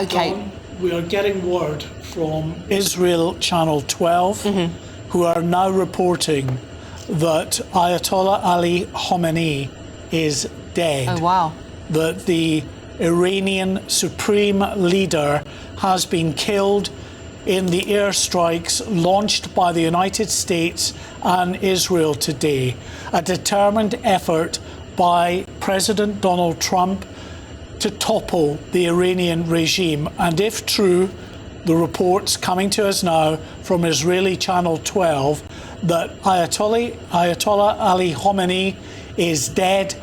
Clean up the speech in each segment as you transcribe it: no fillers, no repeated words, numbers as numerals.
Okay. We are getting word from Israel Channel 12, who are now reporting that Ayatollah Ali Khamenei is dead. Oh, wow. That the Iranian Supreme Leader has been killed in the airstrikes launched by the United States and Israel today. A determined effort by President Donald Trump to topple the Iranian regime. And if true, the reports coming to us now from Israeli Channel 12 that Ayatollah Ali Khamenei is dead,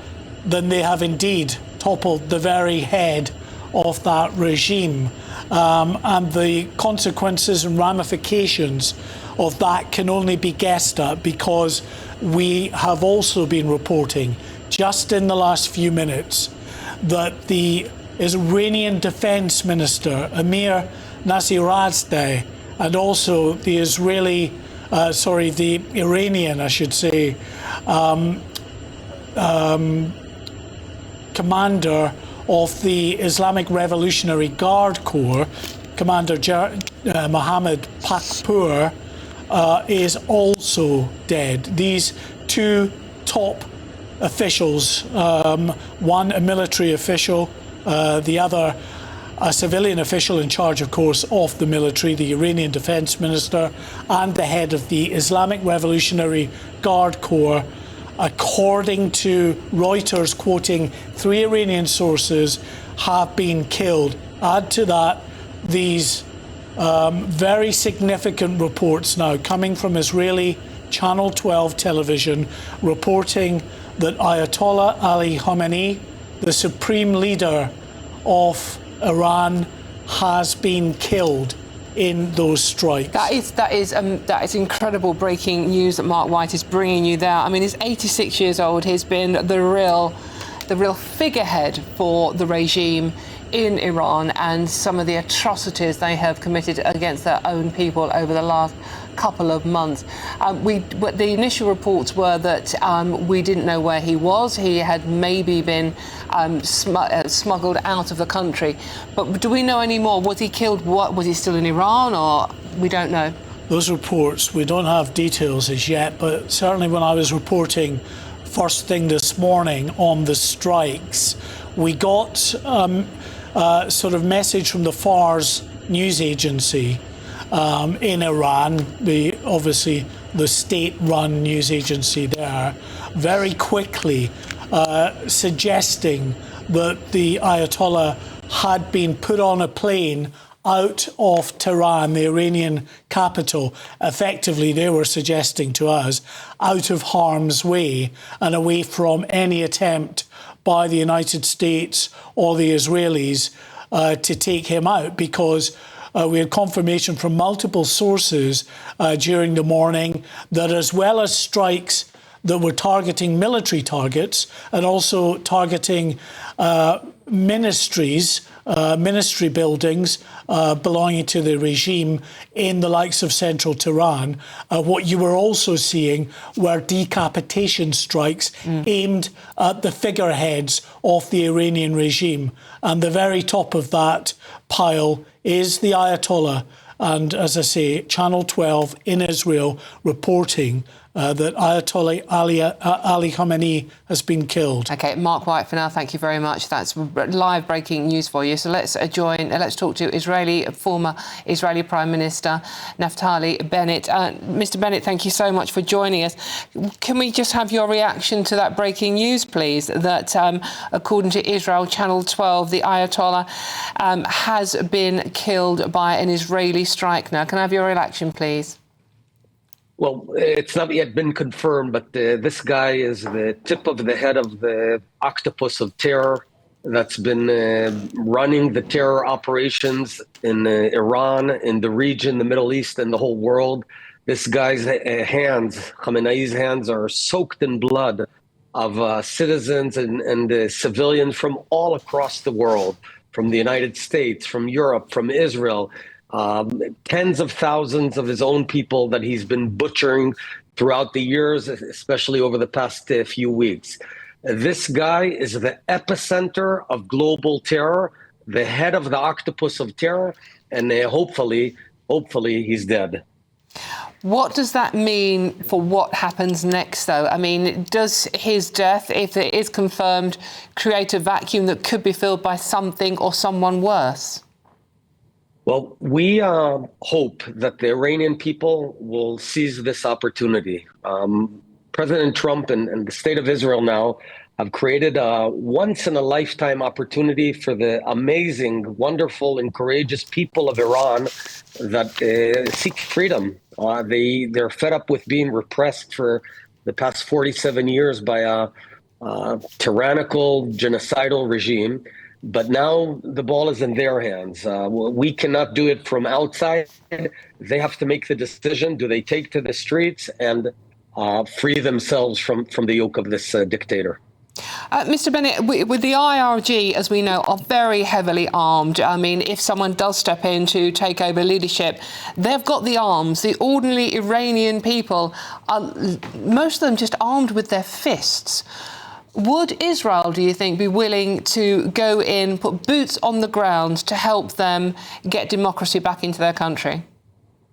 then they have indeed toppled the very head of that regime. And the consequences and ramifications of that can only be guessed at, because we have also been reporting just in the last few minutes that the Iranian Defense Minister, Amir Nasirazdeh, and also the Iranian, I should say, commander of the Islamic Revolutionary Guard Corps, Commander Mohammed Pakpour, is also dead. These two top officials, one a military official, the other a civilian official in charge, of course, of the military, the Iranian Defense Minister, and the head of the Islamic Revolutionary Guard Corps, according to Reuters, quoting 3 Iranian sources, have been killed. Add to that these very significant reports now coming from Israeli Channel 12 television, reporting that Ayatollah Ali Khamenei, the Supreme Leader of Iran, has been killed in those strikes. That is incredible breaking news that Mark White is bringing you there. I mean, he's 86 years old. He's been the real figurehead for the regime in Iran and some of the atrocities they have committed against their own people over the last couple of months. The initial reports were that we didn't know where he was. He had maybe been smuggled out of the country. But do we know any more? Was he killed? Was he still in Iran, or we don't know? Those reports, we don't have details as yet, but certainly when I was reporting first thing this morning on the strikes, we got sort of message from the Fars news agency in Iran, obviously the state-run news agency there, very quickly suggesting that the Ayatollah had been put on a plane out of Tehran, the Iranian capital. Effectively, they were suggesting to us, out of harm's way and away from any attempt by the United States or the Israelis to take him out, because we had confirmation from multiple sources during the morning that, as well as strikes that were targeting military targets and also targeting ministry buildings belonging to the regime in the likes of central Tehran, what you were also seeing were decapitation strikes aimed at the figureheads of the Iranian regime. And the very top of that pile is the Ayatollah. And as I say, Channel 12 in Israel reporting that Ayatollah Ali Khamenei has been killed. OK, Mark White for now. Thank you very much. That's live breaking news for you. So let's talk to former Israeli Prime Minister Naftali Bennett. Mr. Bennett, thank you so much for joining us. Can we just have your reaction to that breaking news, please? That according to Israel Channel 12, the Ayatollah has been killed by an Israeli strike. Now, can I have your reaction, please? Well, it's not yet been confirmed, but this guy is the tip of the head of the octopus of terror that's been running the terror operations in Iran, in the region, the Middle East, and the whole world. This guy's hands, Khamenei's hands, are soaked in blood of citizens and civilians from all across the world, from the United States, from Europe, from Israel. Tens of thousands of his own people that he's been butchering throughout the years, especially over the past few weeks. This guy is the epicenter of global terror the head of the octopus of terror, and hopefully he's dead. What does that mean for what happens next, though? I mean, does his death, if it is confirmed, create a vacuum that could be filled by something or someone worse? Well, we hope that the Iranian people will seize this opportunity. President Trump and the state of Israel now have created a once-in-a-lifetime opportunity for the amazing, wonderful, and courageous people of Iran that seek freedom. They're fed up with being repressed for the past 47 years by a tyrannical, genocidal regime. But now the ball is in their hands. We cannot do it from outside. They have to make the decision. Do they take to the streets and free themselves from the yoke of this dictator? Mr. Bennett, with the IRG, as we know, are very heavily armed. I mean, if someone does step in to take over leadership, they've got the arms. The ordinary Iranian people, most of them just armed with their fists. Would Israel, do you think, be willing to go in, put boots on the ground to help them get democracy back into their country?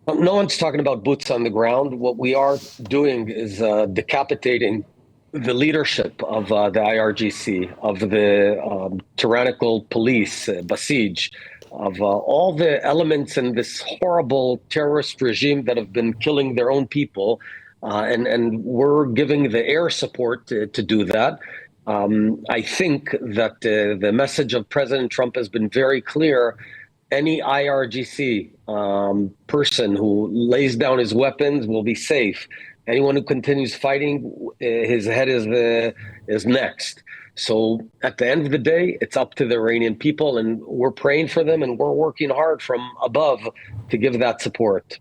No one's talking about boots on the ground. What we are doing is decapitating the leadership of the IRGC, of the tyrannical police, Basij, of all the elements in this horrible terrorist regime that have been killing their own people. And we're giving the air support to do that. I think that the message of President Trump has been very clear. Any IRGC person who lays down his weapons will be safe. Anyone who continues fighting, his head is next. So at the end of the day, it's up to the Iranian people, and we're praying for them, and we're working hard from above to give that support.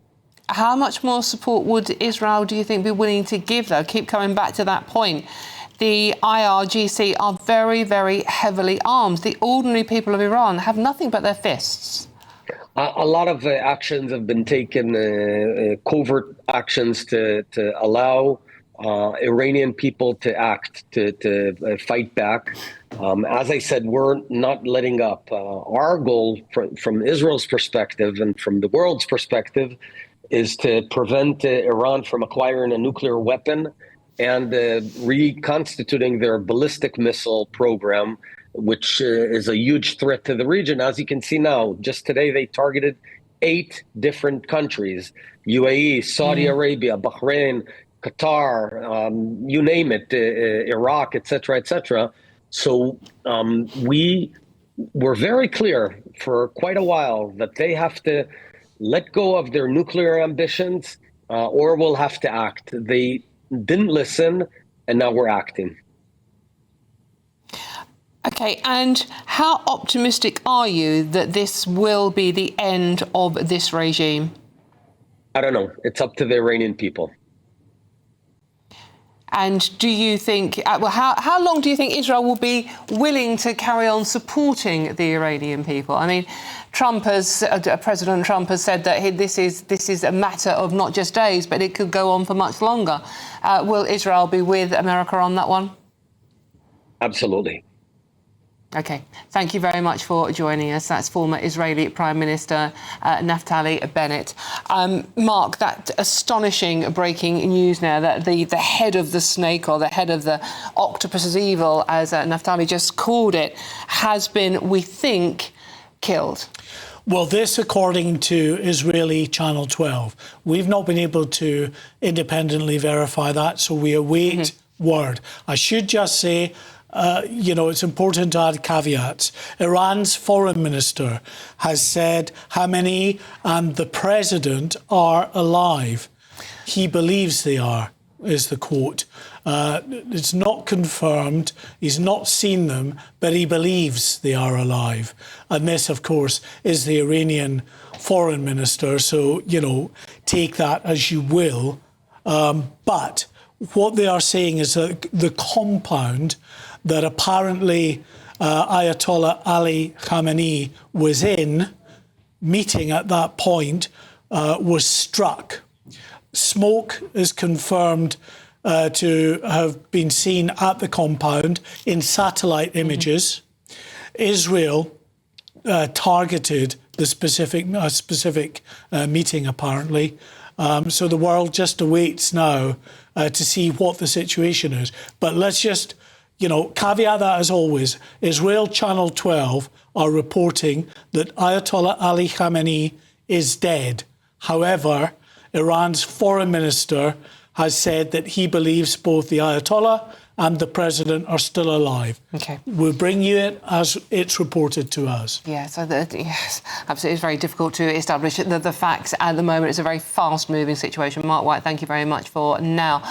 How much more support would Israel, do you think, be willing to give, though? Keep coming back to that point. The IRGC are very, very heavily armed. The ordinary people of Iran have nothing but their fists. A lot of actions have been taken, covert actions to allow Iranian people to act, to fight back. As I said, we're not letting up. Our goal from Israel's perspective and from the world's perspective is to prevent Iran from acquiring a nuclear weapon and reconstituting their ballistic missile program, which is a huge threat to the region. As you can see now, just today they targeted 8 different countries: UAE, Saudi Arabia, Bahrain, Qatar, you name it, Iraq, etc., etc. So we were very clear for quite a while that they have to let go of their nuclear ambitions or we'll have to act. They didn't listen, and now we're acting. OK, and how optimistic are you that this will be the end of this regime? I don't know. It's up to the Iranian people. And do you think, how long do you think Israel will be willing to carry on supporting the Iranian people? I mean, President Trump has said that this is a matter of not just days, but it could go on for much longer. Will Israel be with America on that one? Absolutely. OK, thank you very much for joining us. That's former Israeli Prime Minister Naftali Bennett. Mark, that astonishing breaking news now that the head of the snake, or the head of the octopus's evil, as Naftali just called it, has been, we think, killed. Well, this according to Israeli Channel 12. We've not been able to independently verify that, so we await word. I should just say, it's important to add caveats. Iran's foreign minister has said Khamenei and the president are alive. He believes they are, is the quote. It's not confirmed. He's not seen them, but he believes they are alive. And this, of course, is the Iranian foreign minister. So, take that as you will. But what they are saying is that the compound that apparently Ayatollah Ali Khamenei was in, meeting at that point, was struck. Smoke is confirmed to have been seen at the compound in satellite images. Israel targeted the specific meeting, apparently. So the world just awaits now to see what the situation is. But let's just, caveat that as always. Israel Channel 12 are reporting that Ayatollah Ali Khamenei is dead. However, Iran's foreign minister has said that he believes both the Ayatollah and the president are still alive. Okay. We'll bring you it as it's reported to us. Yeah, so yes, absolutely. It's very difficult to establish the facts at the moment. It's a very fast-moving situation. Mark White, thank you very much for now.